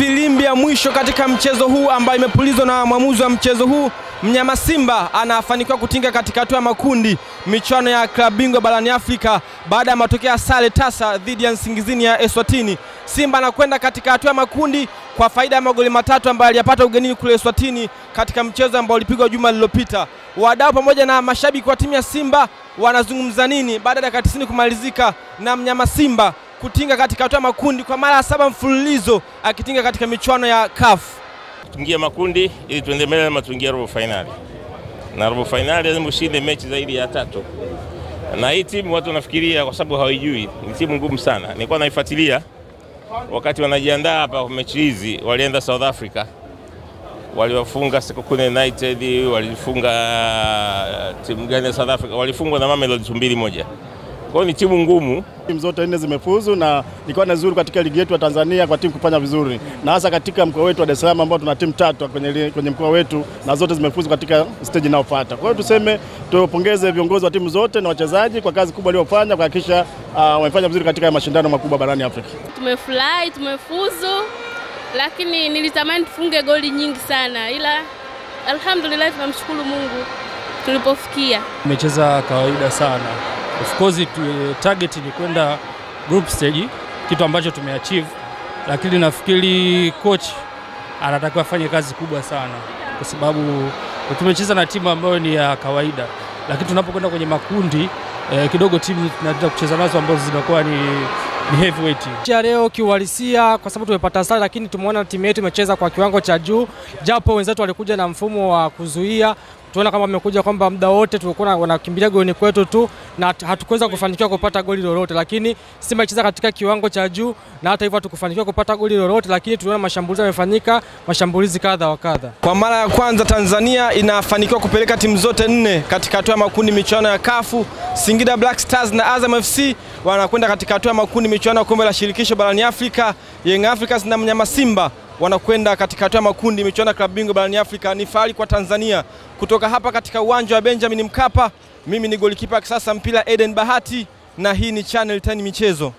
Filimbi ya mwisho katika mchezo huu ambayo imepulizwa na mwamuzi wa mchezo huu. Mnyama Simba anafanikiwa kutinga katika hatua ya makundi michuano ya klabu bingwa barani Afrika baada ya matokeo ya sare tasa dhidi ya Nsingizini ya Eswatini. Simba anakwenda katika hatua ya makundi kwa faida ya magoli matatu ambayo aliyapata ugenini kule Eswatini katika mchezo ambao ulipigwa juma lililopita. Wadau pamoja na mashabiki wa timu ya Simba wanazungumza nini baada ya dakika 90 kumalizika na Mnyama Simba kutinga katika hatua ya makundi kwa mara 7 mfululizo akitinga katika michuano ya CAF. Tuingia makundi ili tuendelee na tuingia robo finali. Na robo finali lazima ushinde mechi zaidi ya 3. Na hii timu watu wanafikiria kwa sababu hawajui, ni timu ngumu sana. Nilikuwa naifuatilia wakati wanajiandaa hapa kwa mechi hizi, walienda South Africa. Waliwafunga Sekokune United, walifunga timu gani ya South Africa, walifungwa na Mamelodi 2-1. Kwa ni timu ngumu. Timu zote 4 zimefuzu na ilikuwa ni nzuri katika ligi yetu ya Tanzania kwa timu kufanya vizuri. Na hasa katika mkoa wetu wa Dar es Salaam ambao tuna timu 3 kwenye mkoa wetu na zote zimefuzu katika stage inayofuata. Kwa hiyo tuseme tupongeze viongozi wa timu zote na wachezaji kwa kazi kubwa waliofanya kuhakikisha wamefanya vizuri katika mashindano makubwa barani Afrika. Tumefurahi, tumefuzu, lakini nilitamani tufunge goli nyingi sana, ila alhamdulillah tunamshukuru Mungu tulipofikia. Tumecheza kawaida sana. Of course target ni kwenda group stage, kitu ambacho tumeachieve, lakini nafikiri coach anatakiwa afanye kazi kubwa sana kwa sababu tumecheza na timu ambayo ni ya kawaida, lakini tunapokwenda kwenye makundi kidogo timu tunataka kucheza nazo ambazo zinakuwa ni heavyweight. Leo kiuhalisia kwa sababu tumepata sare, lakini tumeona timu yetu imecheza kwa kiwango cha juu, japo wenzetu walikuja na mfumo wa kuzuia. Tunaona kama wamekuja kwamba muda wote tulikuwa wanakimbilia goli kwetu tu na hatukuweza kufanikiwa kupata goli lolote, lakini Simba icheza katika kiwango cha juu na hata hivyo hatukufanikiwa kupata goli lolote, lakini tunaona mashambulizi yamefanyika, mashambulizi kadha wa kadha. Kwa mara ya kwanza Tanzania inafanikiwa kupeleka timu zote 4 katika hatua ya makundi michuano ya CAF. Singida Black Stars na Azam FC wanakwenda katika hatua ya makundi michuano ya kombe la shirikisho barani Afrika. Young Africans na Mnyama Simba wanakwenda katika hatua ya makundi michuano ya klabu bingwa barani Afrika. Ni fahari kwa Tanzania. Kutoka hapa katika uwanja wa Benjamin Mkapa, mimi ni golikipa kisasa mpira Eden Bahati na hii ni Channel 10 Michezo.